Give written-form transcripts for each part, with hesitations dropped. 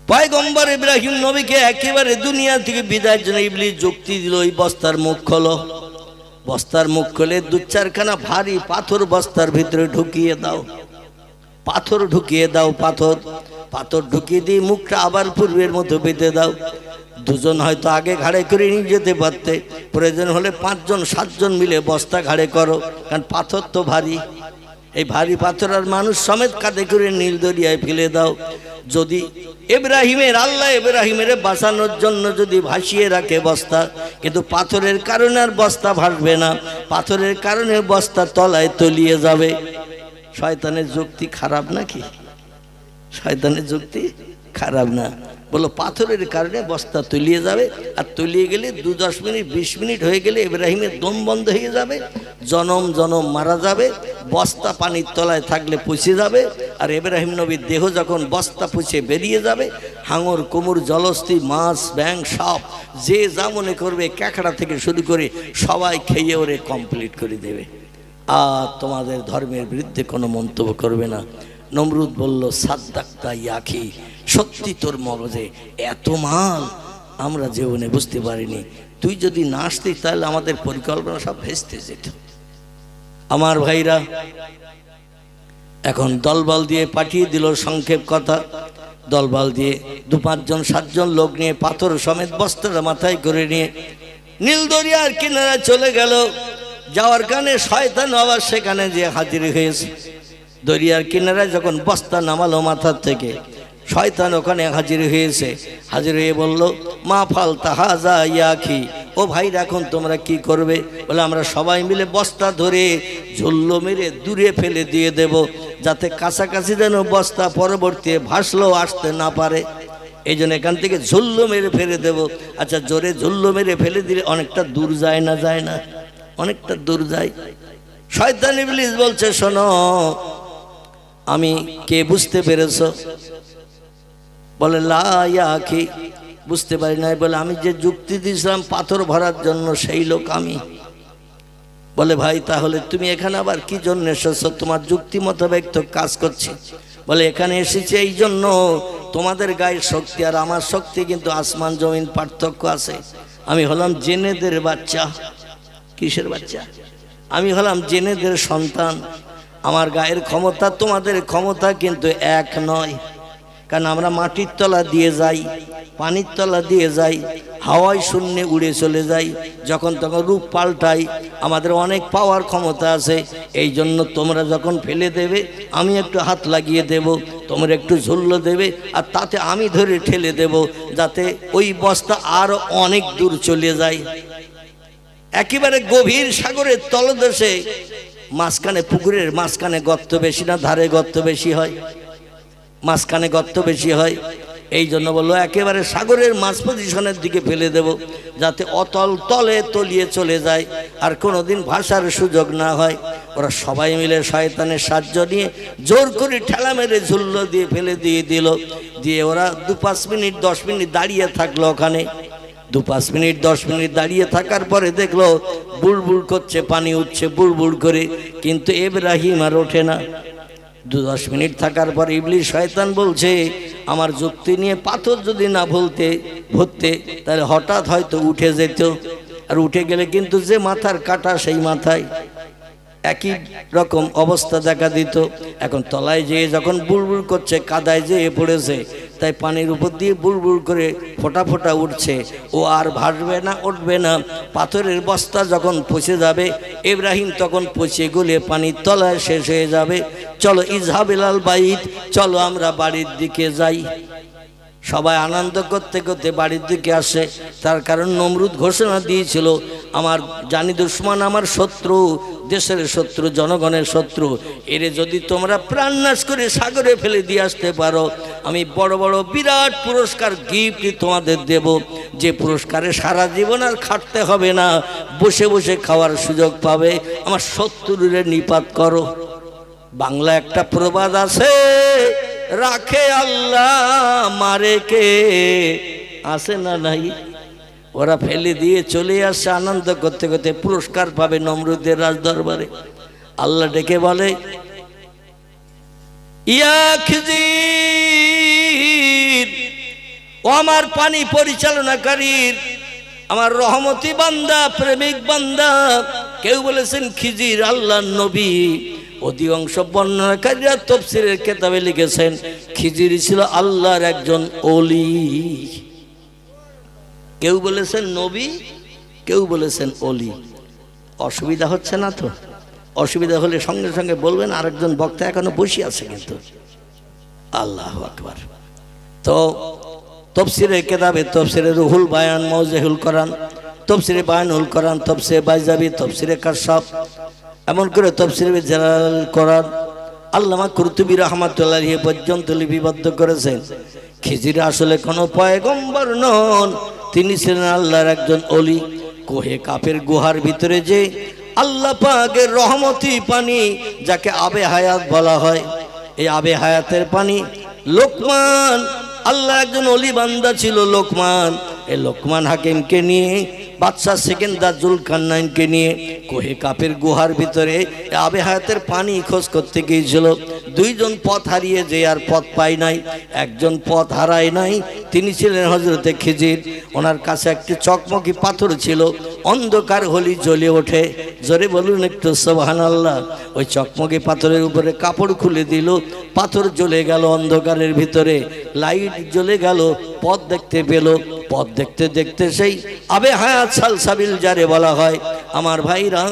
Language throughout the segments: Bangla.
পয়গম্বর ইব্রাহিম নবীকে একেবারে দুনিয়া থেকে বিদায়ের জন্য ইবলিস যুক্তি দিল, এই বস্তার মুখ খোলো। বস্তার মুখ খুলে দু চারখানা ভারী পাথর বস্তার ভিতরে ঢুকিয়ে দাও, পাথর ঢুকিয়ে দাও, পাথর পাথর ঢুকিয়ে দিয়ে মুখটা আবার পূর্বের মতো বেঁধে দাও। দুজন হয়তো আগে ঘাড়ে করে নিয়ে যেতে পারতে, প্রয়োজন হলে 5 জন 7 জন মিলে বস্তা ঘাড়ে করো, কারণ পাথর তো ভারী। এই ভারী পাথর আর মানুষ সমেত কাঁধে করে নীল দরিয়ায় ফেলে দাও। যদি ইব্রাহিমের আল্লাহ ইব্রাহিমের বাঁচানোর জন্য যদি ভাসিয়ে রাখে বস্তা, কিন্তু পাথরের কারণে আর বস্তা ভাসবে না, পাথরের কারণে বস্তা তলায় তলিয়ে যাবে। শয়তানের যুক্তি খারাপ নাকি? শয়তানের যুক্তি খারাপ না। বলো পাথরের কারণে বস্তা তলিয়ে যাবে, আর তলিয়ে গেলে 2-10 মিনিট 20 মিনিট হয়ে গেলে ইব্রাহিমের দম বন্ধ হয়ে যাবে, জনম জনম মারা যাবে, বস্তা পানির তলায় থাকলে পচে যাবে। আর ইব্রাহিম নবীর দেহ যখন বস্তা পচে বেরিয়ে যাবে, হাঙর কুমুর জলস্থি মাছ ব্যাং সাপ যে যা মনে করবে ক্যাকড়া থেকে শুরু করে সবাই খেয়ে ওরে কমপ্লিট করে দেবে, আর তোমাদের ধর্মের বিরুদ্ধে কোনো মন্তব্য করবে না। নমরুদ বলল, সাদ্দাক্তা ইয়াখি, সত্যি তোর মগজে এত মাল আমরা জীবনে বুঝতে পারিনি। তুই যদি না আসতিস তাহলে আমাদের পরিকল্পনা সব ভেস্তে যেত। আমার ভাইরা এখন দলবল দিয়ে পাঠিয়ে দিল, সংক্ষেপ কথা, দলবল দিয়ে 2-5 জন 7 জন লোক নিয়ে পাথর সমেত বস্তাটা মাথায় করে নিয়ে নীল দরিয়ার কিনারায় চলে গেল। যাওয়ার কারণে শয়তান আবার সেখানে যে হাজির হয়েছে। দরিয়ার কিনারায় যখন বস্তা নামালো মাথার থেকে, শয়তান ওখানে হাজির হয়েছে। হাজির হয়ে বলল, মা ফাল তাহাজা ইয়াখি, ও ভাই এখন তোমরা কি করবে? বলে আমরা সবাই মিলে বস্তা ধরে ঝুল্লো মেরে দূরে ফেলে দিয়ে দেব, যাতে কাছাকাছি যেন বস্তা পরবর্তী ভাসলেও আসতে না পারে, এই জন্য এখান থেকে ঝুল্লো মেরে ফেলে দেব। আচ্ছা, জোরে ঝুল্লো মেরে ফেলে দিলে অনেকটা দূর যায় না? যায় না? অনেকটা দূর যায়। শয়তান ইবলিস বলছে, শোনো আমি কে, বুঝতে পেরেছো? বলে লা ইয়াখি, বুঝতে পারি নাই। বলে আমি যে যুক্তি দিয়েছিলাম পাথর ভরার জন্য সেই লোক আমি। বলে ভাই তাহলে তুমি এখানে আবার কি জন্য এসেছো? তোমার যুক্তি মোতাবেক তো কাজ করছি। বলে এখানে এসেছি এই জন্য, তোমাদের গায়ের শক্তি আর আমার শক্তি কিন্তু আসমান জমিন পার্থক্য আছে। আমি হলাম জেনেদের বাচ্চা। কিসের বাচ্চা? আমি হলাম জেনেদের সন্তান। আমার গায়ের ক্ষমতা তোমাদের ক্ষমতা কিন্তু এক নয়, কারণ আমরা মাটির তলা দিয়ে যাই, পানির তলা দিয়ে যাই, হাওয়ায় শূন্যে উড়ে চলে যাই, যখন তখন রূপ পাল্টাই, আমাদের অনেক পাওয়ার ক্ষমতা আছে। এই জন্য তোমরা যখন ফেলে দেবে আমি একটু হাত লাগিয়ে দেব, তোমরা একটু ঝুল্লো দেবে, আর তাতে আমি ধরে ঠেলে দেব, যাতে ওই বস্তা আরো অনেক দূর চলে যায়। একেবারে গভীর সাগরের তলদেশে মাঝখানে, পুকুরের মাঝখানে গর্ত বেশি না ধারে গর্ত বেশি হয়? মাঝখানে গর্ত বেশি হয়। এই জন্য বললো একেবারে সাগরের মাঝ পজিশনের দিকে ফেলে দেব, যাতে অতল তলে তলিয়ে চলে যায়, আর কোনোদিন ভাষার সুযোগ না হয়। ওরা সবাই মিলে শয়তানের সাহায্য নিয়ে জোর করে ঠেলা মেরে ঝুল্লো দিয়ে ফেলে দিয়ে দিল। দিয়ে ওরা 2-5 মিনিট 10 মিনিট দাঁড়িয়ে থাকলো ওখানে। 2-5 মিনিট 10 মিনিট দাঁড়িয়ে থাকার পরে দেখলো বুড়বুড় করছে, পানি উঠছে বুড়বুড় করে, কিন্তু ইব্রাহিম আর ওঠে না। 2-10 মিনিট থাকার পর ইবলিস শয়তান বলছে, আমার যুক্তি নিয়ে পাথর যদি না ভরতে তাহলে হঠাৎ হয়তো উঠে যেত, আর উঠে গেলে কিন্তু যে মাথার কাটা সেই মাথায় একই রকম অবস্থা দেখা দিত। এখন তলায় যেয়ে যখন বুড়বুড় করছে, কাদায় যেয়ে পড়েছে, তাই পানির উপর দিয়ে বুড়বুড় করে ফোঁটা ফোঁটা উঠছে, ও আর ভাসবে না, উঠবে না। পাথরের বস্তা যখন পচে যাবে, ইব্রাহিম তখন পচে গলে পানির তলায় শেষ হয়ে যাবে। চলো ইজহাবিলাল বাইত, চলো আমরা বাড়ির দিকে যাই। সবাই আনন্দ করতে করতে বাড়ির দিকে আসে। তার কারণ নমরুদ ঘোষণা দিয়েছিল, আমার জানি দুশমন আমার শত্রু, দেশের শত্রু, জনগণের শত্রু, এরে যদি তোমরা প্রাণনাশ করে সাগরে ফেলে দিয়ে আসতে পারো, আমি বড় বড় বিরাট পুরস্কার গিফট তোমাদের দেব, যে পুরস্কারে সারা জীবন আর খাটতে হবে না, বসে বসে খাওয়ার সুযোগ পাবে। আমার শত্রুরে নিপাত করো। বাংলা একটা প্রবাদ আছে, রাখে আল্লাহ মারে কে, আছে না নাই? ওরা ফেলে দিয়ে চলে আসছে আনন্দ করতে করতে, পুরস্কার পাবে নমরুদের রাজ দরবারে। আল্লাহ ডেকে বলে, ইয়াখিজির ও আমার পানি পরিচালনাকারীর আমার রহমতি বান্দা, প্রেমিক বান্দা, কেউ বলেছেন খিজির আল্লাহর নবী। অধিকাংশ বর্ণনাকারীরা তাফসীরের কিতাবে লিখেছেন খিজির ছিল আল্লাহর একজন ওলি। কেউ বলেছেন নবী, কেউ বলেছেন ওলি। অসুবিধা হচ্ছে না তো? অসুবিধা হলে সঙ্গে সঙ্গে বলবেন, আরেকজন বক্তা এখনো বসে আছে কিন্তু। আল্লাহু আকবার। তো তাফসীরের কিতাবে তাফসীরে রুহুল বায়ান, মাওজাহুল কোরআন, তাফসীরে বায়ানুল কোরআন, তাফসীরে বাইজাবি, তাফসীরে কাশফ, এমন করে তাফসীরে জালাল কোরআন আল্লামা কুরতুবী রাহমাতুল্লাহি আলাইহি পর্যন্ত লিপিবদ্ধ করেছেন খিজির আসলে কোনো পয়গম্বর নন, তিনি ছিলেন আল্লাহর একজন ওলি। কোহে কাফের গুহার ভিতরে যে আল্লাহ পাকের রহমতি পানি, যাকে আবে হায়াত বলা হয়, এই আবে হায়াতের পানি লোকমান, আল্লাহ একজন ওলি বান্দা ছিল লোকমান। এই লোকমান হাকিমকে নিয়ে, বাদশাহ সেকেন্দার জুলকারনাইনকে নিয়ে কোহে কাফের গুহার ভিতরে আবে হায়াতের পানি খোঁজ করতে গিয়েছিল। দুইজন পথ হারিয়ে যে আর পথ পায় নাই, একজন পথ হারায় নাই, তিনি ছিলেন হযরতে খিজির। ওনার কাছে একটি চকমকি পাথর ছিল, অন্ধকার হলি জ্বলে ওঠে। জোরে বলুন একটু সুবহানাল্লাহ। ওই চকমকি পাথরের উপরে কাপড় খুলে দিল, পাথর জ্বলে গেল অন্ধকারের ভিতরে, লাইট জ্বলে গেল, পথ দেখতে পেল। পথ দেখতে দেখতে সেই আবে হায়াত সালসাবিল যারে বলা হয়, আমার ভাইরা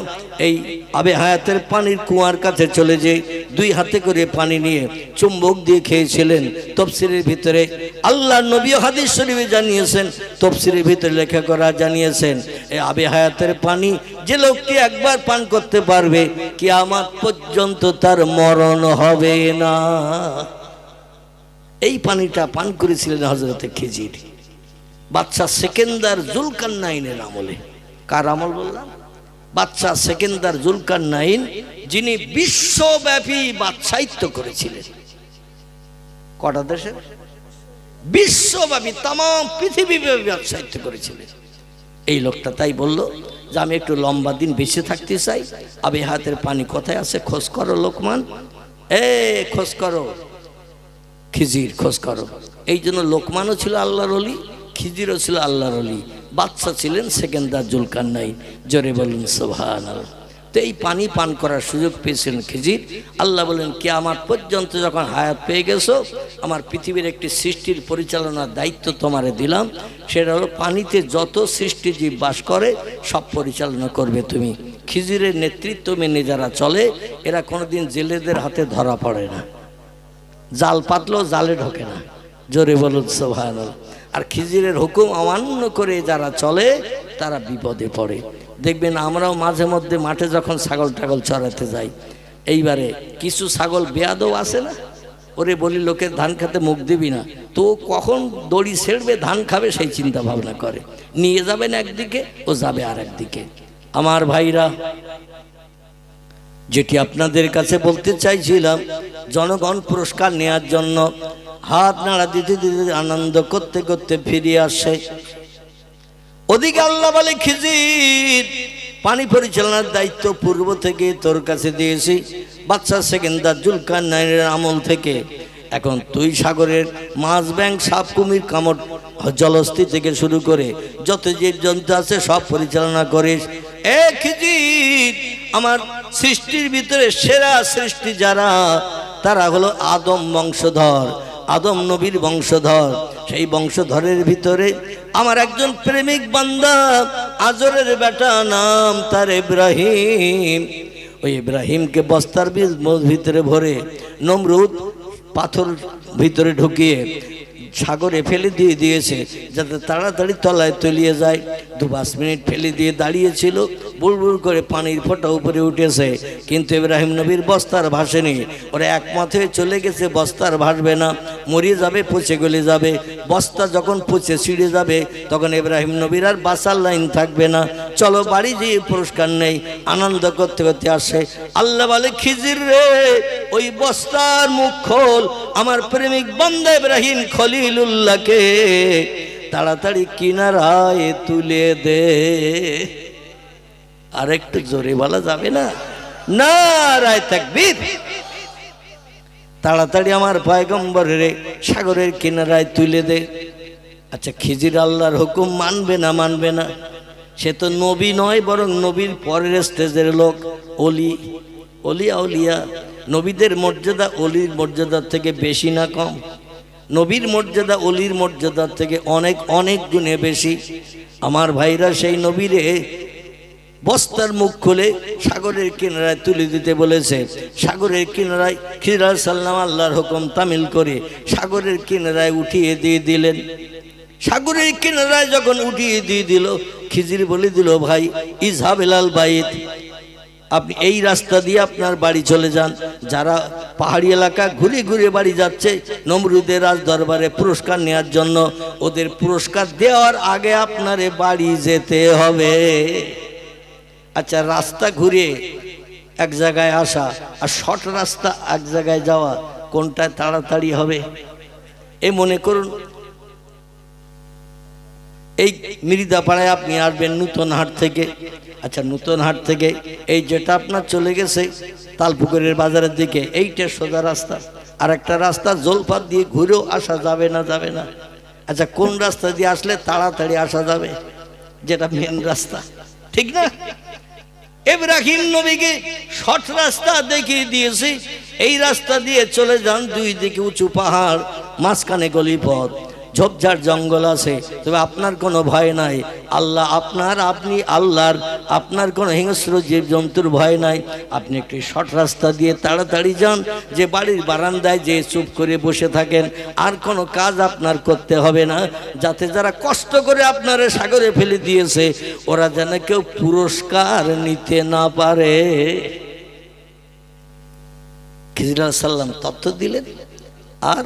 এই আবে হায়াতের পানির কুয়ার কাছে চলে যে দুই হাতে করে পানি নিয়ে চুম্বক দিয়ে খেয়েছিলেন। তাফসীরের ভিতরে আল্লাহর নবী হাদিস শরীফে জানিয়েছেন, তাফসীরের ভিতরে লেখা করা জানিয়েছেন, এই আবে হায়াতের পানি যে লোকটি একবার পান করতে পারবে কিয়ামত পর্যন্ত তার মরণ হবে না। এই পানিটা পান করেছিলেন হযরতে খিজির বাদশাহ সেকেন্দার জুলকারনাইনের আমলে। কার আমল বললাম? বাদশাহ সেকেন্দার জুলকারনাইন, যিনি বিশ্বব্যাপী বাদশাহিত্য করেছিলেন। কটা দেশে? বিশ্বব্যাপী, তাম পৃথিবীব্যাপী বাদশাহিত্য করেছিলেন এই লোকটা। তাই বলল যে আমি একটু লম্বা দিন বেঁচে থাকতে চাই, আবে হায়াতের পানি কোথায় আছে খোঁজ করো লোকমান, খোঁজ করো খিজির, খোঁজ করো। এই জন্য লোকমানও ছিল আল্লাহর ওলি, খিজিরও ছিল আল্লাহর ওলি, বাদশা ছিলেন সেকেন্দার জুলকারনাইন। জোরে বলুন সুবহানাল্লাহ। তো এই পানি পান করার সুযোগ পেয়েছিলেন খিজির। আল্লাহ বলেন কিয়ামত পর্যন্ত যখন হায়াত পেয়ে গেছো, আমার পৃথিবীর একটি সৃষ্টির পরিচালনার দায়িত্ব তোমারে দিলাম, সেটা হলো পানিতে যত সৃষ্টিজীব বাস করে সব পরিচালনা করবে তুমি। খিজিরের নেতৃত্ব মেনে যারা চলে এরা কোনোদিন জেলেদের হাতে ধরা পড়ে না, জাল পাতলেও জালে ঢোকে না। জোরে বলুন সুবহানাল্লাহ। আর খিজিরের হুকুম অমান্য করে যারা চলে তারা বিপদে পড়ে। দেখবেন আমরাও মাঝে মধ্যে মাঠে যখন ছাগল টাগল চড়াতে যাই, এইবারে কিছু ছাগল বেয়াদও আছে না, ওরে বলি লোকের ধান খেতে মুখ দিবি না, তো কখন দড়ি ছেড়বে ধান খাবে সেই চিন্তা ভাবনা করে, নিয়ে যাবেন একদিকে, ও যাবে আর একদিকে। আমার ভাইরা, যেটি আপনাদের কাছে বলতে চাইছিলাম, জনগণ পুরস্কার নেওয়ার জন্য হাত নাড়া দিতে দিতে আনন্দ করতে করতে ফিরিয়ে আসে। ওদিকে আল্লাহ বলে খিজির, পানি পরিচালনার দায়িত্ব পূর্ব থেকে তোর কাছে দিয়েছি, বাদশা সেকেন্দার জুলকারনাইনের আমল থেকে। এখন তুই সাগরের মাছ, ব্যাঙ, সাপ, কুমির, কামড়, জলস্থি থেকে শুরু করে যত জীবজন্তু আছে সব পরিচালনা করিস। খিজির, আমার সৃষ্টির ভিতরে সেরা সৃষ্টি যারা, তারা হলো আদম বংশধর, আদম নবীর বংশধর। সেই বংশধরের ভিতরে আমার একজন প্রেমিক বান্দা, আজরের বেটা, নাম তার ইব্রাহিম। ওই ইব্রাহিমকে বস্তার ভিতরে ভরে নমরুদ পাথর ভিতরে ঢুকিয়ে সাগরে ফেলে দিয়ে দিয়েছে, যাতে তাড়াতাড়ি তলায় তলিয়ে যায়। 2-5 মিনিট ফেলে দিয়ে দাঁড়িয়েছিল, বুলবুল করে পানির ফোঁটা উপরে উঠেছে, কিন্তু ইব্রাহিম নবীর বস্তার ভাসেনি। ওরা একমত হয়ে চলে গেছে বস্তার ভাসবে না, মরিয়ে যাবে, পচে গলে যাবে। বস্তা যখন পচে ছিঁড়ে যাবে তখন ইব্রাহিম নবীর আর বাঁচার লাইন থাকবে না। চলো বাড়ি যেয়ে পুরস্কার নেই। আনন্দ করতে করতে আসে। আল্লাহ বলে খিজির রে, ওই বস্তার মুখ খোল, আমার প্রেমিক বান্দা ইব্রাহিম খলিলুল্লাহকে তাড়াতাড়ি কিনারায় তুলে দে। আর একটু জোরে বলা যাবে না? নারায়ে তাকবীর। তাড়াতাড়ি আমার পয়গম্বরের সাগরের কিনারায় তুলে দে। আচ্ছা, খিজির আল্লাহর হুকুম মানবে না? সে তো নবী নয়, বরং নবীর পরের স্টেজের লোক, অলি, অলিয়া উলিয়া। নবীদের মর্যাদা অলির মর্যাদার থেকে বেশি না কম? নবীর মর্যাদা অলির মর্যাদার থেকে অনেক অনেক গুণে বেশি। আমার ভাইরা, সেই নবীরে বস্তার মুখ খুলে সাগরের কিনারায় তুলে দিতে বলেছে। সাগরের কিনারায় খিজির আলাইহিস সালাম আল্লাহর হুকুম তামিল করে সাগরের কিনারায় উঠিয়ে দিয়ে দিলেন। সাগরের কিনারায় যখন উঠিয়ে দিয়ে দিল, খিজির বলে দিল, ভাই ইজহাব ইলাল বাইত, আপনি এই রাস্তা দিয়ে আপনার বাড়ি চলে যান। যারা পাহাড়ি এলাকা ঘুরে ঘুরে বাড়ি যাচ্ছে নমরুদের রাজ দরবারে পুরস্কার নেওয়ার জন্য, ওদের পুরস্কার দেওয়ার আগে আপনার বাড়ি যেতে হবে। আচ্ছা, রাস্তা ঘুরে এক জায়গায় আসা আর শর্ট রাস্তা এক জায়গায় যাওয়া, কোনটা তাড়াতাড়ি হবে? এই মনে করুন, এই মিরিদাপাড়ায় আপনি আসবেন নূতন হাট থেকে। আচ্ছা, নূতন হাট থেকে এই যেটা আপনার চলে গেছে তালপুকুরের বাজারের দিকে, এইটা সোজা রাস্তা। আর একটা রাস্তা জলপাত দিয়ে ঘুরেও আসা যাবে না? আচ্ছা, কোন রাস্তা দিয়ে আসলে তাড়াতাড়ি আসা যাবে? যেটা মেন রাস্তা, ঠিক না? ইব্রাহিম নবীকে শর্ট রাস্তা দেখিয়ে দিয়েছে। এই রাস্তা দিয়ে চলে যান, দুই দিকে উঁচু পাহাড়, মাঝখানে গলিপথ, ঝোপঝাড় জঙ্গল আছে, তবে আপনার কোনো ভয় নাই। আল্লাহ আপনি আল্লাহর, আপনার কোনো হিংস্র জীবজন্তুর ভয় নাই। আপনি একটি শর্ট রাস্তা দিয়ে তাড়াতাড়ি যান, যে বাড়ির বারান্দায় যে চুপ করে বসে থাকেন, আর কোনো কাজ আপনার করতে হবে না, যাতে যারা কষ্ট করে আপনারা সাগরে ফেলে দিয়েছে ওরা যেন কেউ পুরস্কার নিতে না পারে। খিজির আলাইহিস সালাম তথ্য দিলেন। আর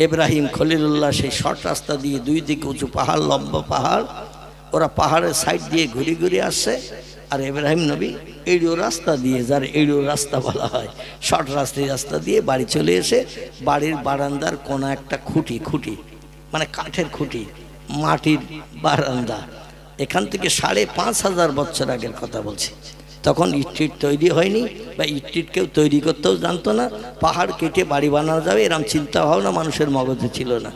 ইব্রাহিম খলিলুল্লাহ সেই শর্ট রাস্তা দিয়ে, দুই দিকে উঁচু পাহাড়, লম্বা পাহাড়, ওরা পাহাড়ের সাইড দিয়ে ঘুরে ঘুরে আসছে। আর ইব্রাহিম নবী এইড়ো রাস্তা দিয়ে, যার এইড়ো রাস্তা বলা হয়, শর্ট রাস্তা দিয়ে বাড়ি চলে এসে বাড়ির বারান্দার কোনা একটা খুঁটি মানে কাঠের খুঁটি, মাটির বারান্দা, এখান থেকে 5,500 বছর আগের কথা বলছি। তখন ইট তৈরি হয়নি, বা ইট কেউ তৈরি করতেও জানতো না। পাহাড় কেটে বাড়ি বানানো যাবে এরকম চিন্তা ভাবনা মানুষের মগজে ছিল না।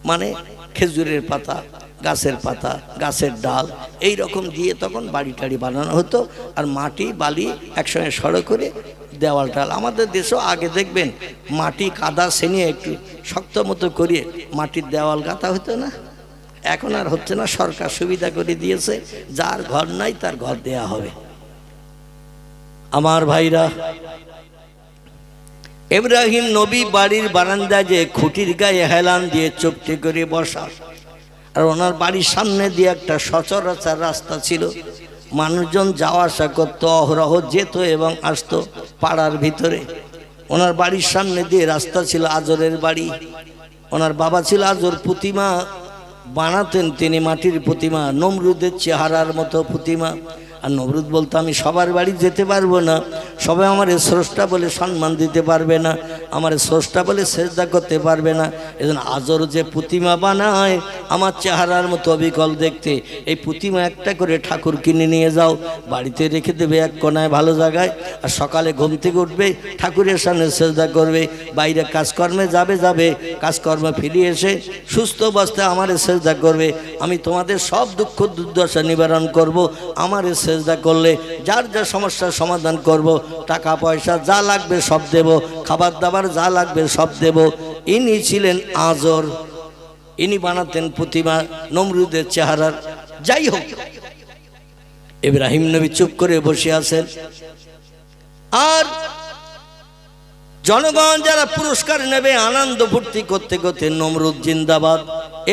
মানে খেজুরের পাতা, গাছের পাতা, গাছের ডাল, এই রকম দিয়ে তখন বাড়ি টাড়ি বানানো হতো। আর মাটি বালি একসঙ্গে সড়ো করে দেওয়াল টাল। আমাদের দেশেও আগে দেখবেন মাটি কাদা সেনিয়ে একটু শক্ত মতো করিয়ে মাটির দেওয়াল গাঁথা হতো না? এখন আর হচ্ছে না, সরকার সুবিধা করে দিয়েছে, যার ঘর নাই তার ঘর দেয়া হবে। আমার ভাইরা, ইব্রাহিম নবী বাড়ির বারান্দায় যে খুঁটির গায়ে হেলান দিয়ে চুপটি করে বসা, আর ওনার বাড়ির সামনে দিয়ে একটা সচরাচর রাস্তা ছিল, মানুষজন যাওয়া আসা করতো, অহরহ যেত এবং আসতো পাড়ার ভিতরে। ওনার বাড়ির সামনে দিয়ে রাস্তা ছিল আজরের বাড়ি। ওনার বাবা ছিল আজর, প্রতিমা বানাতেন তিনি, মাটির প্রতিমা, নমরুদের চেহারার মতো প্রতিমা। আর নমরুদ বলতো, আমি সবার বাড়ি যেতে পারবো না, সবাই আমার স্রষ্টা বলে সম্মান দিতে পারবে না, আমার স্রষ্টা বলে সেজদা করতে পারবে না। এজন্য আজর যে প্রতিমা বানায় আমার চেহারার মতো অবিকল দেখতে, এই প্রতিমা একটা করে ঠাকুর কিনে নিয়ে যাও, বাড়িতে রেখে দেবে এক কোনায় ভালো জায়গায়। আর সকালে ঘুম থেকে উঠবে, ঠাকুরের সামনে সেজদা করবে, বাইরে কাজকর্মে যাবে, কাজকর্মে ফিরে এসে সুস্থ অবস্থায় আমার সেজদা করবে। আমি তোমাদের সব দুঃখ দুর্দশা নিবারণ করব, আমার সেজদা করলে যার যা সমস্যার সমাধান করব, টাকা পয়সা যা লাগবে সব দেব, খাবার দাবার যা লাগবে সব দেব। ইনি ছিলেন আজর, ইনি বানাতেন প্রতিমা নমরুদের চেহারার। যাই হোক, ইব্রাহিম নবী চুপ করে বসে আছেন। আর জনগণ যারা পুরস্কার নেবে আনন্দ ফুর্তি করতে করতে, নমরুদ জিন্দাবাদ,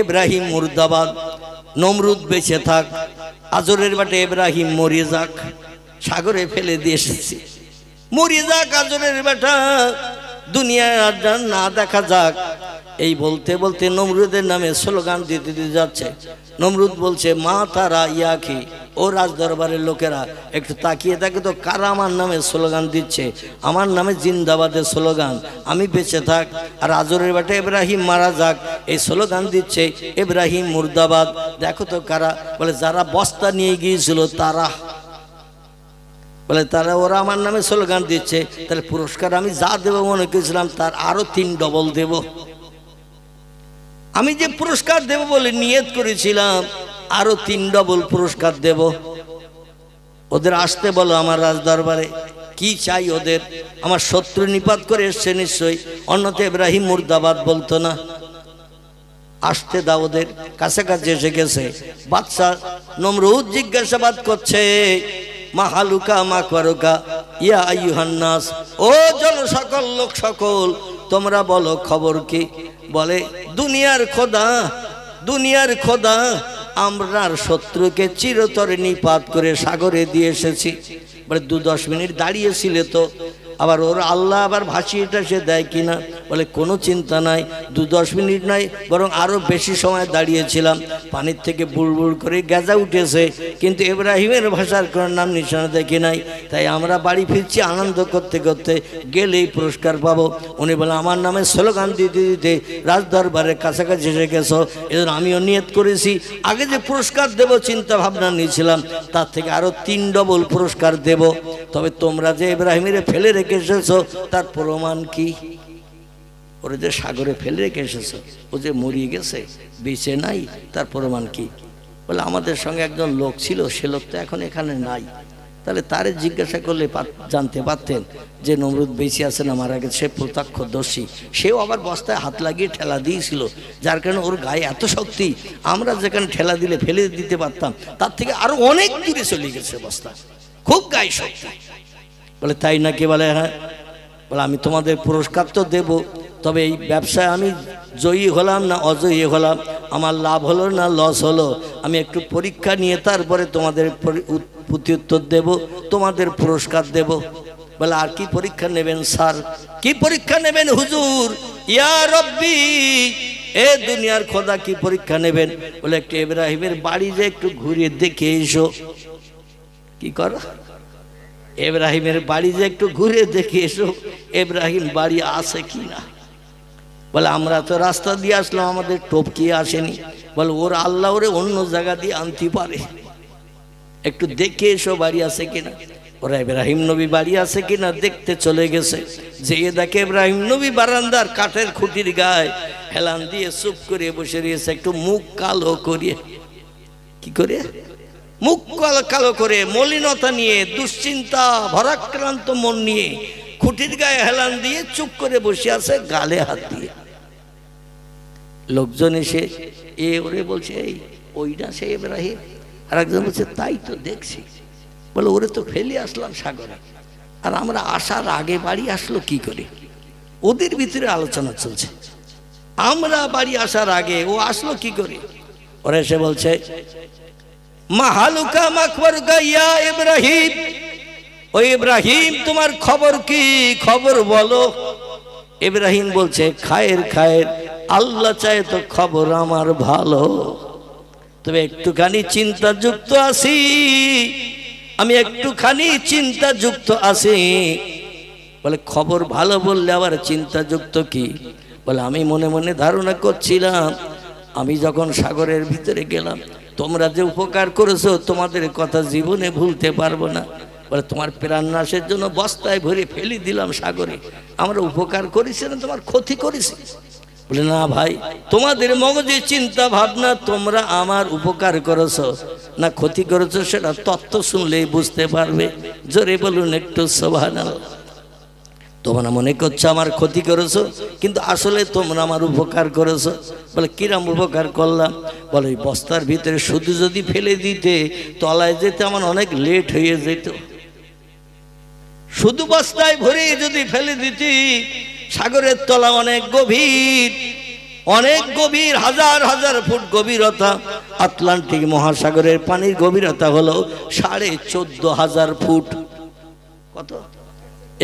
ইব্রাহিম মুর্দাবাদ, নমরুদ বেঁচে থাক, আজরের বাটে ইব্রাহিম মরে যাক, সাগরে ফেলে দিয়ে এসেছি, মরে যাক আজরের বেটা, দুনিয়ায় আর না দেখা যাক। এই বলতে বলতে নমরুদের নামে স্লোগান দিতে যাচ্ছে। নমরুদ বলছে, মা তারা ইয়াকি, ও রাজ দরবারের লোকেরা একটু তাকিয়ে থাকে তো, কারা আমার নামে স্লোগান দিচ্ছে, আমার নামে জিন্দাবাদের স্লোগান, আমি বেঁচে থাক আর আজরের বেটা ইব্রাহিম মারা যাক, এই স্লোগান দিচ্ছে ইব্রাহিম মুর্দাবাদ। দেখো তো কারা, বলে যারা বস্তা নিয়ে গিয়েছিল তারা, বলে তারা, ওরা আমার নামে স্লোগান দিচ্ছে, তাহলে পুরস্কার আমি যা দেবো মনে করেছিলাম তার আরো 3 ডবল দেব। আমি যে পুরস্কার দেব বলে নিয়ত করেছিলাম আরো 3 ডবল পুরস্কার দেব। ওদের আসতে বলো আমার রাজদরবারে, কি চাই ওদের? আমার শত্রু নিপাত করে এসছে নিশ্চয়ই, অন্যতে ইব্রাহিম মুর্দাবাদ বলতো না। আসতে দাও, ওদের কাছাকাছি এসে গেছে। বাদশা নমরুদ জিজ্ঞাসাবাদ করছে, মা হালুকা মা করুকা ইয়া আইয়ুহান নাস, ও জন সকল লোক সকল, তোমরা বলো খবর কি? বলে দুনিয়ার খোদা, দুনিয়ার খোদা, আমরার শত্রুকে চিরতরে নিপাত করে সাগরে দিয়ে এসেছি। বলে 2-10 মিনিট দাঁড়িয়েছিলে তো, আবার ওর আল্লাহ আবার ভাসিয়েটা সে দেয় কিনা? বলে কোনো চিন্তা নাই, 2-10 মিনিট নাই, বরং আরো বেশি সময় দাঁড়িয়েছিলাম। পানির থেকে বুড়বুড় করে গেজা উঠেছে, কিন্তু ইব্রাহিমের ভাষার কোনো নাম নিশানা দেখি নাই। তাই আমরা বাড়ি ফিরছি আনন্দ করতে করতে, গেলেই পুরস্কার পাবো। উনি বলে আমার নামে স্লোগান দিতে দিতে রাজদরবারের কাছাকাছি এসে গেছো, এজন্য আমিও নিয়ত করেছি আগে যে পুরস্কার দেব চিন্তা ভাবনা নিয়েছিলাম, তার থেকে আরো 3 ডবল পুরস্কার দেব। তবে তোমরা যে ইব্রাহিমের ফেলে রেখে এসেছো তার প্রমাণ কি? ওরা যে সাগরে ফেলে রেখে এসেছো, ও যে মরিয়ে গেছে, বেঁচে নাই, তার প্রমাণ কি? বলে আমাদের সঙ্গে একজন লোক ছিল, সে লোক তো এখন এখানে নাই। তাহলে তারে জিজ্ঞাসা করলে জানতে পারতেন যে নমরুদ বেঁচে আছে না মারা গেছে। সে প্রত্যক্ষদর্শী, সেও আবার বস্তায় হাত লাগিয়ে ঠেলা দিয়েছিল, যার কারণে ওর গায়ে এত শক্তি, আমরা যেখানে ঠেলা দিলে ফেলে দিতে পারতাম তার থেকে আরো অনেক দূরে চলে গেছে বস্তা, খুব গায়ে শক্তি। বলে তাই নাকি? বলে হ্যাঁ। বলে আমি তোমাদের পুরস্কার তো দেব, তবে এই ব্যবসায় আমি জয়ী হলাম না অজয়ী হলাম, আমার লাভ হলো না লস হলো, আমি একটু পরীক্ষা নিয়ে তারপরে তোমাদের প্রত্যুত্তর দেব, তোমাদের পুরস্কার দেব। বলে আর কি পরীক্ষা নেবেন স্যার? কি পরীক্ষা নেবেন হুজুর? ইয়া রব্বি, এ দুনিয়ার খোদা কি পরীক্ষা নেবেন? বলে একটু ইব্রাহিমের বাড়ি যে একটু ঘুরিয়ে দেখে এসো। কি করো? ইব্রাহিমের বাড়ি যে একটু ঘুরে দেখে এসো, ইব্রাহিম বাড়ি আছে কিনা। বলে আমরা তো রাস্তা দিয়ে আসলাম, আমাদের টপকিয়ে আসেনি। বলে ওর আল্লাহ ওরে অন্য জায়গা দিয়ে আনতে পারে, একটু দেখে এসো বাড়ি আছে কিনা। ওরা ইব্রাহিম নবী বাড়ি আছে কিনা দেখতে চলে গেছে। যেয়ে দেখে ইব্রাহিম নবী বারান্দার কাঠের খুঁটির গায়ে হেলান দিয়ে চুপ করে বসে রয়েছে, একটু মুখ কালো করিয়ে। কি করে? মুখ কালো করে, মলিনতা নিয়ে, দুশ্চিন্তা ভরাক্রান্ত মন নিয়ে খুঁটির গায়ে হেলান দিয়ে চুপ করে বসে আছে, গালে হাত দিয়ে। লোকজন এসে ওরে বলছে, এই ওইটা সে ইব্রাহিম। আর একজন বলছে তাই তো দেখছি। বলে ওরে তো ফেলে আসলাম সাগরে, আর আমরা আসার আগে বাড়ি আসলো কি করে? ওদের ভিতরে আলোচনা চলছে, আমরা বাড়ি আসার আগে ও আসলো কি করে? ওরা এসে বলছে, মাহালুকা মাকবরুকা ইয়া ইব্রাহিম, ও ইব্রাহিম তোমার খবর কি? খবর বলো। ইব্রাহিম বলছে, খায়ের খায়ের, আল্লাহ চায় তো খবর আমার ভালো, তবে একটুখানি চিন্তাযুক্ত আছি, আমি একটুখানি চিন্তাযুক্ত আছি। বলে খবর ভালো বললে আবার চিন্তাযুক্ত কি? বলে আমি মনে মনে ধারণা করছিলাম, আমি যখন সাগরের ভিতরে গেলাম, তোমরা যে উপকার করেছো তোমাদের কথা জীবনে ভুলতে পারবো না। বলে তোমার প্রাণনাশের জন্য বস্তায় ভরে ফেলে দিলাম সাগরে, আমরা উপকার করেছি না তোমার ক্ষতি করেছি? বলে না ভাই, তোমাদের মগজে চিন্তা ভাবনা, তোমরা আমার উপকার করেছো না ক্ষতি করেছো সেটা তত্ত্ব শুনলেই বুঝতে পারবে। জোরে বলুন একটু সুবহানাল্লাহ। তোমরা মনে করছো আমার ক্ষতি করেছো, কিন্তু আসলে তোমরা আমার উপকার করেছো। বলে কিরম উপকার করলাম? বলে ওই বস্তার ভিতরে শুধু যদি ফেলে দিতে, তলায় যেতে আমার অনেক লেট হয়ে যেত। শুধু বস্তায় ভরে যদি ফেলে দিতি, সাগরের তলা অনেক গভীর, অনেক গভীর, হাজার হাজার ফুট গভীরতা। আটলান্টিক মহাসাগরের পানির গভীরতা হলো 14,500 ফুট। কত?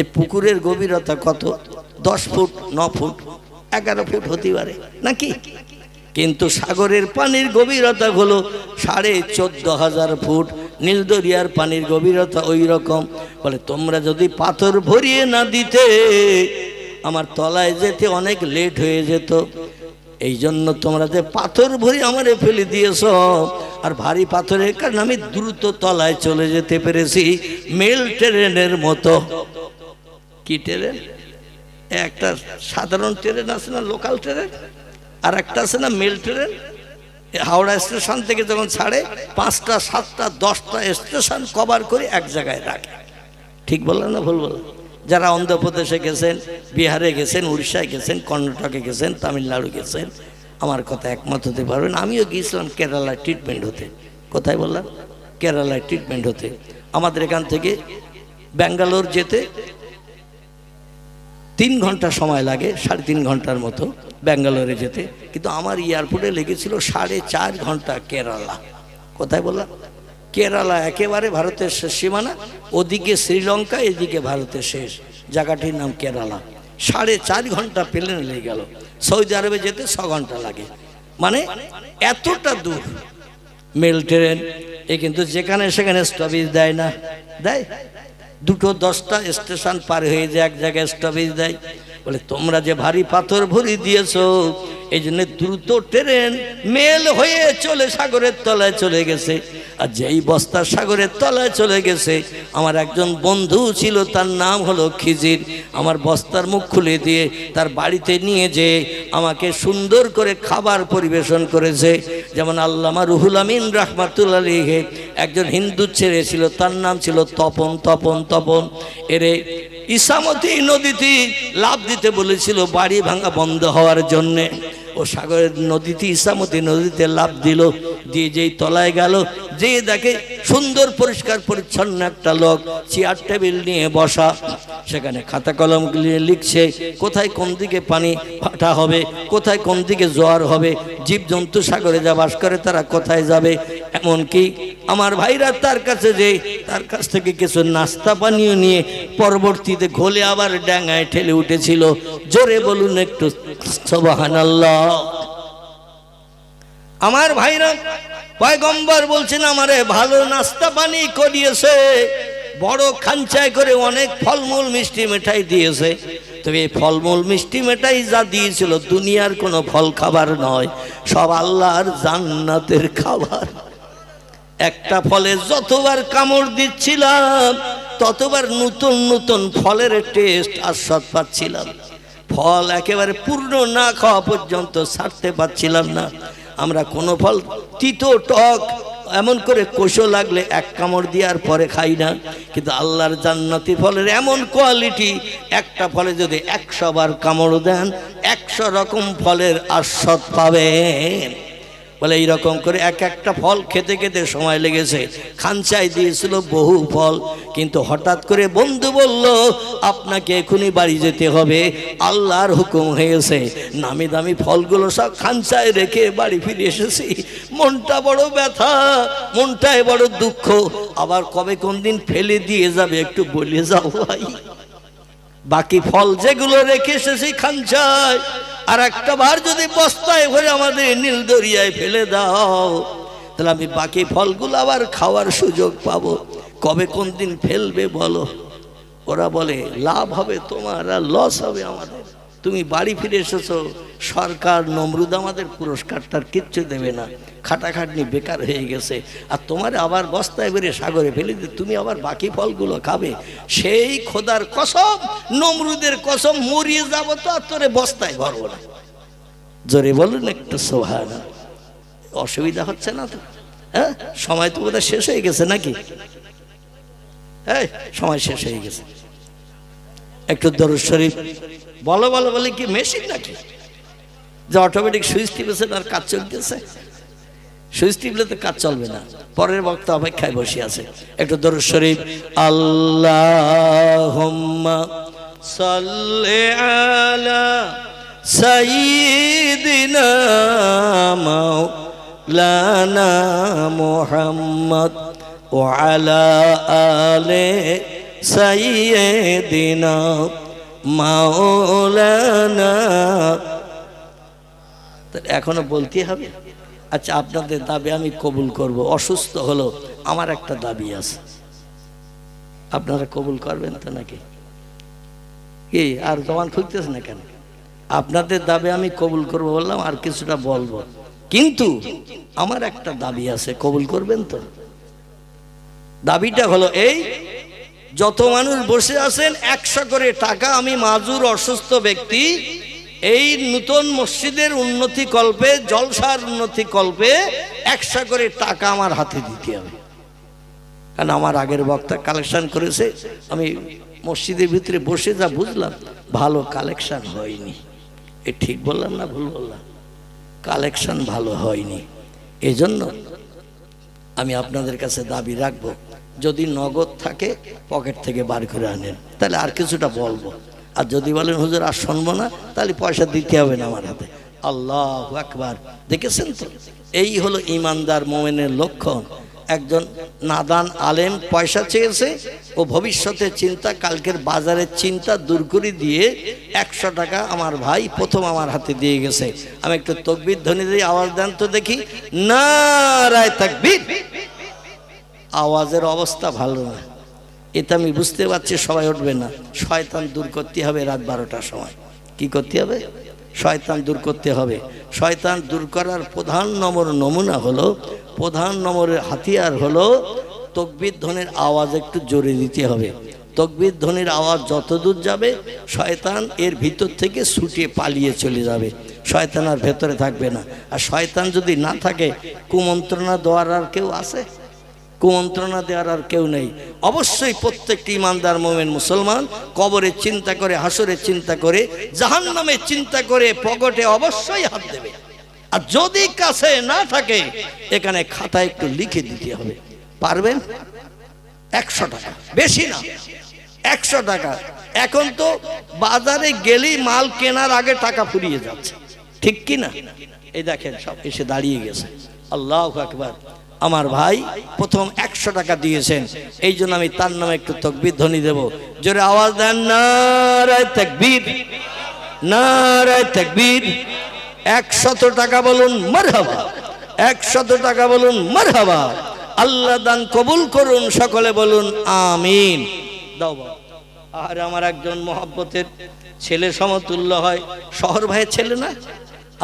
এই পুকুরের গভীরতা কত? 10 ফুট, 9 ফুট, 11 ফুট হতে পারে নাকি? কিন্তু সাগরের পানির গভীরতা হলো 14,500 ফুট। নীলদরিয়ার পানির গভীরতা ওই রকম। বলে তোমরা যদি পাথর ভরিয়ে না দিতে, আমার তলায় যেতে অনেক লেট হয়ে যেত। এই জন্য তোমরা যে পাথর ভরি আমারে ফেলে দিয়েছ, আর ভারী পাথরের কারণে আমি দ্রুত তলায় চলে যেতে পেরেছি, মেল ট্রেনের মতো। কি ট্রেন? একটা সাধারণ ট্রেন আছে না, লোকাল ট্রেন, আর একটা আছে না মেল ট্রেন, হাওড়া স্টেশন থেকে যখন ছাড়ে 5টা 7টা 10টা স্টেশন কভার করে এক জায়গায় রাখে। ঠিক বললাম না ভুল বললাম? যারা অন্ধ্রপ্রদেশে গেছেন, বিহারে গেছেন, উড়িষ্যায় গেছেন, কর্ণাটকে গেছেন, তামিলনাড়ু গেছেন, আমার কথা একমত হতে পারবেন। আমিও গিয়েছিলাম কেরালায় ট্রিটমেন্ট হতে। কোথায় বললাম? কেরালায় ট্রিটমেন্ট হতে। আমাদের এখান থেকে ব্যাঙ্গালোর যেতে 3 ঘন্টা সময় লাগে, 3.5 ঘন্টার মতো ব্যাঙ্গালোরে যেতে, কিন্তু আমার এয়ারপোর্টে লেগেছিল 4.5 ঘন্টা কেরালা। কোথায় বললাম? কেরালা, একেবারে ভারতের শেষ সীমানা, ওদিকে শ্রীলঙ্কা, এদিকে ভারতের শেষ, জায়গাটির নাম কেরালা। 4.5 ঘন্টা প্লেনে লেগে গেল। সৌদি আরবে যেতে 6 ঘন্টা লাগে, মানে এতটা দূর। মেল ট্রেন এ কিন্তু যেখানে সেখানে স্টপেজ দেয় না, দেয় 2-10টা স্টেশন পার হয়ে যে এক জায়গায় স্টপেজ দেয়। বলে তোমরা যে ভারী পাথর ভরি দিয়েছো, এই জন্য দ্রুত ট্রেন মেল হয়ে চলে সাগরের তলায় চলে গেছে। আর যেই বস্তা সাগরের তলায় চলে গেছে, আমার একজন বন্ধু ছিল, তার নাম হলো খিজির, আমার বস্তার মুখ খুলে দিয়ে তার বাড়িতে নিয়ে যেয়ে আমাকে সুন্দর করে খাবার পরিবেশন করেছে। যেমন আল্লামা রুহুল আমিন রাহমাতুল্লাহ আলাইহি একজন হিন্দু ছেলে ছিল, তার নাম ছিল তপন। তপন তপন এরে ইসামতি নদীতে লাভ দিতে বলেছিল বাড়ি ভাঙা বন্ধ হওয়ার জন্যে। ও সাগরের নদীতে, ইসামতি নদীতে লাভ দিল, দিয়ে যেই তলায় গেল, যে দেখে সুন্দর পরিষ্কার পরিচ্ছন্ন একটা লোক চেয়ার টেবিল নিয়ে বসা, সেখানে খাতা কলম নিয়ে লিখছে কোথায় কোন দিকে পানি ফাটা হবে, কোথায় কোন দিকে জোয়ার হবে, জীবজন্তু সাগরে যা বাস করে তারা কোথায় যাবে। এমনকি আমার ভাইরা তার কাছে যে তার কাছ থেকে কিছু নাস্তা পানীয় নিয়ে পরবর্তীতে ঘোলে আবার ডাঙায় ঠেলে উঠেছিল। জোরে বলুন একটু সুবহানাল্লাহ। আমার ভাইরা, পয়গম্বর বলছেন আমারে ভালো নাস্তা পানি করিয়েছে, বড় খাঞ্চায় করে অনেক ফলমূল মিষ্টি মিঠাই দিয়েছে। তবে এই ফলমূল মিষ্টি মিঠাই যা দিয়েছিল দুনিয়ার কোনো ফল খাবার নয়, সব আল্লাহর জান্নাতের খাবার। একটা ফলে যতবার কামড় দিচ্ছিলাম ততবার নতুন নতুন ফলের টেস্ট আর স্বাদ পাচ্ছিলাম। ফল একেবারে পূর্ণ না খাওয়া পর্যন্ত ছাড়তে পারছিলাম না। আমরা কোনো ফল তিতো টক এমন করে কোষো লাগলে এক কামড় দেওয়ার পরে খাই না, কিন্তু আল্লাহর জান্নাতি ফলের এমন কোয়ালিটি, একটা ফলে যদি 100 বার কামড় দেন 100 রকম ফলের আস্বাদ পাবেন। বলে এইরকম করে এক একটা ফল খেতে খেতে সময় লেগেছে। খাঞ্চায় দিয়েছিল বহু ফল, কিন্তু হঠাৎ করে বন্ধু বলল আপনাকে এখনই বাড়ি যেতে হবে, আল্লাহর হুকুম হয়েছে। নামি দামি ফলগুলো সব খাঞ্চায় রেখে বাড়ি ফিরে এসেছি। মনটা বড় ব্যথা, মনটায় বড় দুঃখ। আবার কবে কোন দিন ফেলে দিয়ে যাবে একটু বলে যাও ভাই। বাকি ফল যেগুলো রেখে এসেছি খাঞ্চায়, আর একটা বার যদি বস্তায় ভরে আমাদের নীল দরিয়ায় ফেলে দাও, তাহলে আমি বাকি ফলগুলো আবার খাওয়ার সুযোগ পাবো। কবে কোন দিন ফেলবে বলো? ওরা বলে লাভ হবে তোমার আর লস হবে আমাদের। তুমি বাড়ি ফিরে এসেছো, সরকার নমরুদ আমাদের পুরস্কারটার কিচ্ছু দেবে না, খাটাখাটনি বেকার হয়ে গেছে, আর তোমার আবার বস্তায় বেরে সাগরে ফেলে দিয়ে তুমি আবার বাকি ফলগুলো খাবে। সেই খোদার কসম, নমরুদের কসম, মরিয়ে যাবো তো আর তোরে বস্তায় ভরবো না। জোরে বলুন একটু সুবহানাল্লাহ। অসুবিধা হচ্ছে না তো? হ্যাঁ, সময় তো বোধহয় শেষ হয়ে গেছে নাকি? হ্যাঁ, সময় শেষ হয়ে গেছে। একটু দরুদ শরীফ বলো বলো বলে কি মেশিন নাকি যে অটোমেটিক সুইচ টিপেছে আর কাজ চলতেছে? সুইচ টিপলে তো কাজ চলবে না। পরের বক্তা অপেক্ষায় বসে আছে। একটু দরুদ শরীফ। আল্লাহুম্মা সাল্লি আলা সাইয়্যিদিনা মাওলানা মুহাম্মদ ওয়া আলা আলি সাইয়্যিদিনা মাওলানা। এখনো বলতে হবে? আচ্ছা, আপনাদের দাবি আমি কবুল করব। অসুস্থ হলো আমার একটা দাবি আছে, আপনারা কবুল করবেন তো নাকি? কি আর জবান খুলতেছে না কেন? আপনাদের দাবি আমি কবুল করব বললাম, আর কিছুটা বলবো, কিন্তু আমার একটা দাবি আছে, কবুল করবেন তো? দাবিটা হলো এই, যত মানুষ বসে আছেন 100 করে টাকা আমি মাজুর অসুস্থ ব্যক্তি এই নতুন মসজিদের উন্নতি কল্পে, জলসার উন্নতি কল্পে 100 করে টাকা আমার হাতে দিতে হবে। কারণ আমার আগের বক্তা কালেকশন করেছে, আমি মসজিদের ভিতরে বসে যা বুঝলাম ভালো কালেকশন হয়নি। এ ঠিক বললাম না ভুল বললাম? কালেকশন ভালো হয়নি। এজন্য আমি আপনাদের কাছে দাবি রাখবো, যদি নগদ থাকে পকেট থেকে বার করে আনেন, তাহলে আর কিছুটা বলবো। আর যদি বলেন হুজুর আর শুনবো না, তাহলে পয়সা দিতে হবে না আমার হাতে। আল্লাহু আকবার। দেখেছেন তো, এই হলো ইমানদার মুমিনের লক্ষণ। একজন নাদান আলেম পয়সা চেয়েছে, ও ভবিষ্যতে চিন্তা, কালকের বাজারের চিন্তা দূর করে দিয়ে 100 টাকা আমার ভাই প্রথম আমার হাতে দিয়ে গেছে। আমি একটু তাকবীর ধ্বনি দিয়ে আওয়াজ দেন তো দেখি, নারায়ে তাকবীর। আওয়াজের অবস্থা ভালো না, এটা আমি বুঝতে পারছি সবাই উঠবে না। শয়তান দূর করতে হবে রাত 12টার সময়। কি করতে হবে? শয়তান দূর করতে হবে। শয়তান দূর করার প্রধান নমুনা হলো, প্রধান নম্বরের হাতিয়ার হলো তাকবীর ধ্বনির আওয়াজ একটু জোরে দিতে হবে। তাকবীর ধ্বনির আওয়াজ যত দূর যাবে শয়তান এর ভিতর থেকে ছুটে পালিয়ে চলে যাবে, শয়তান আর ভেতরে থাকবে না। আর শয়তান যদি না থাকে, কুমন্ত্রণা দেওয়ার আর কেউ আছে? কুমন্ত্রণা দেওয়ার আর কেউ নেই। অবশ্যই প্রত্যেকটি ইমানদার মুমিন মুসলমান কবরের চিন্তা করে, হাসরের চিন্তা করে, জাহান্নামের চিন্তা করে পকেটে অবশ্যই হাত দেবে। আর যদি কাছে না থাকে, এখানে খাতায় একটু লিখে দিতে হবে। পারবেন? 100 টাকা, বেশি না, 100 টাকা। এখন তো বাজারে গেলেই মাল কেনার আগে টাকা ফুরিয়ে যাচ্ছে, ঠিক কি না? এই দেখেন সব এসে দাঁড়িয়ে গেছে। আল্লাহু আকবার। আমার ভাই প্রথম 100 টাকা দিয়েছেন, এই জন্য আমি তার নামে একটু তাকবীর ধ্বনি দেব। জোরে আওয়াজ দেন, নারায়ে তাকবীর, নারায়ে তাকবীর। 100 টাকা বলুন মারহাবা, 100 টাকা বলুন মারহাবা। আল্লাহ দান কবুল করুন, সকলে বলুন আমিন। দাও বাবা। আর আমার একজন মহব্বতের ছেলে সমতুল্য হয়, শহর ভাইয়ের ছেলে না,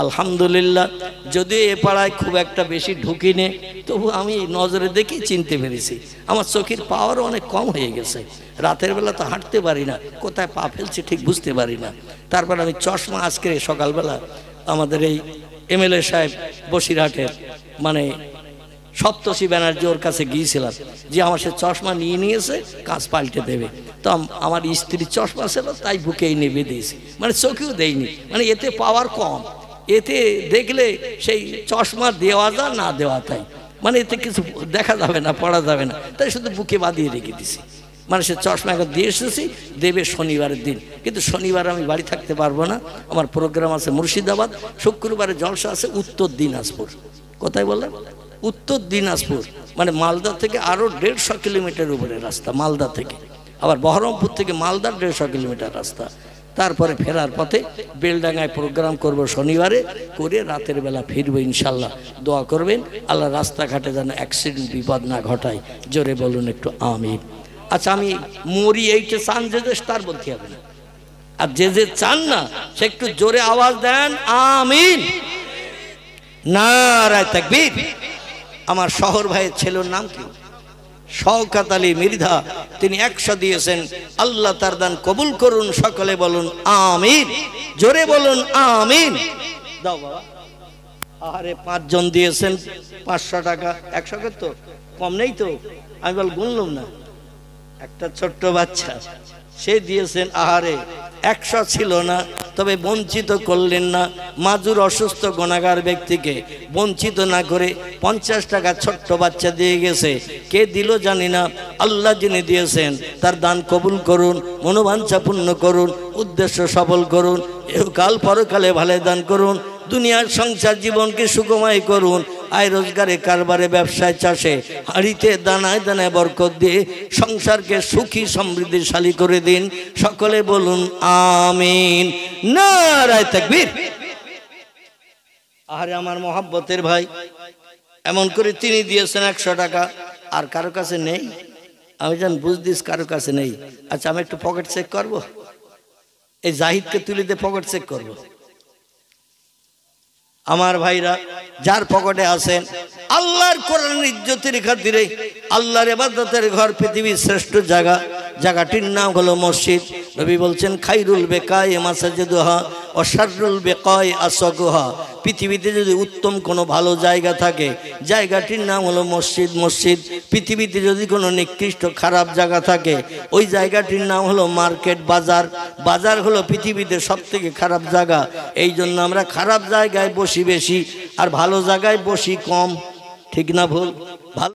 আলহামদুলিল্লাহ। যদিও এ পাড়ায় খুব একটা বেশি ঢুকিনি, তবু আমি নজরে দেখি চিনতে পেরেছি। আমার চোখের পাওয়ারও অনেক কম হয়ে গেছে, রাতের বেলা তো হাঁটতে পারি না, কোথায় পা ফেলছি ঠিক বুঝতে পারি না। তারপর আমি চশমা আজকে সকালবেলা আমাদের এই এমএলএ সাহেব বসিরহাটের, মানে সপ্তর্ষি ব্যানার্জি, ওর কাছে গিয়েছিলাম, যে আমার সে চশমা নিয়ে নিয়েছে, কাঁচ পাল্টে দেবে। তো আমার স্ত্রীর চশমা ছিল, তাই বুকেই নেবে দিয়েছি, মানে চোখেও দেয়নি। মানে এতে পাওয়ার কম, এতে দেখলে সেই চশমা দেওয়া যা না দেওয়া তাই, মানে এতে কিছু দেখা যাবে না, পড়া যাবে না, তাই শুধু বুকে বাঁধিয়ে রেখে দিছি। মানে সে চশমা এখন দিয়ে এসেছি, দেবে শনিবারের দিন। কিন্তু শনিবার আমি বাড়ি থাকতে পারবো না, আমার প্রোগ্রাম আছে মুর্শিদাবাদ, শুক্রবারে জলসা আছে উত্তর দিনাজপুর। কোথায় বললেন? উত্তর দিনাজপুর, মানে মালদা থেকে আরও 150 কিলোমিটার উপরে রাস্তা, মালদা থেকে। আবার বহরমপুর থেকে মালদা 150 কিলোমিটার রাস্তা। তারপরে ফেরার পথে বেলডাঙ্গায় প্রোগ্রাম করব শনিবারে, করে রাতের বেলা ফিরবো ইনশাল্লাহ। দোয়া করবেন আল্লাহ রাস্তাঘাটে যেন অ্যাক্সিডেন্ট বিপদ না ঘটায়। জোরে বলুন একটু আমিন। আচ্ছা, আমি মরি এইটা চান যে তার বলতে হবে না, আর যে যে চান না সে একটু জোরে আওয়াজ দেন আমিন। নারায়ে তাকবীর। আমার শহর ভাইয়ের ছেলের নাম কি? শওকত আলী মৃধা, তিনি 100 দিয়েছেন। আল্লাহ তার দান কবুল করুন, সকলে বলুন আমিন। জোরে বলুন আমিন। দাও বাবা। আরে 5 জন দিয়েছেন 500 টাকা। 100 তো কম নেই তো, আমি বল গুনলাম না। একটা ছোট্ট বাচ্চা, সে দিয়েছেন, আহারে 100 ছিল না, তবে বঞ্চিত করলেন না। মাজুর অসুস্থ গুনাহগার ব্যক্তিকে বঞ্চিত না করে 50 টাকা ছোট্ট বাচ্চা দিয়ে গেছে। কে দিল জানি না, আল্লাহ যিনি দিয়েছেন তার দান কবুল করুন, মনোবাঞ্ছা পূর্ণ করুন, উদ্দেশ্য সফল করুন, এহকাল পরকালে ভালো দান করুন, দুনিয়ার সংসার জীবনকে সুখময় করুন, আয় রোজগারে, কারবারে, ব্যবসায়, চাষে, হাড়িতে দানায় দানায় বরকত দিয়ে সংসারকে সুখী সমৃদ্ধিশালী করে দিন। সকলে বলুন আমিন। নারায়ে তাকবীর। আরে আমার মহব্বতের ভাই, এমন করে তিনি দিয়েছেন 100 টাকা। আর কারো কাছে নেই? আমি জান বুঝদিস কারো কাছে নেই। আচ্ছা, আমি একটু পকেট চেক করব, এই জাহিদকে তুলে দিয়ে পকেট চেক করব। আমার ভাইরা, যার পকেটে আছেন, আল্লাহর কোরআনের ইজ্জতের খাতিরে, আল্লাহর ইবাদতের ঘর পৃথিবীর শ্রেষ্ঠ জায়গা, জায়গাটির নাম হলো মসজিদ। নবী বলছেন খাইরুল বেকায়ে মাসাজিদুহা ওয়া শাররুল বেকায়ে আসওয়াকুহা। পৃথিবীতে যদি উত্তম কোনো ভালো জায়গা থাকে জায়গাটির নাম হলো মসজিদ। মসজিদ পৃথিবীতে যদি কোনো নিকৃষ্ট খারাপ জায়গা থাকে ওই জায়গাটির নাম হলো মার্কেট, বাজার। বাজার হলো পৃথিবীতে সবথেকে খারাপ জায়গা। এই জন্য আমরা খারাপ জায়গায় বসি বেশি আর ভালো জায়গায় বসি কম। ঠিক না ভুল?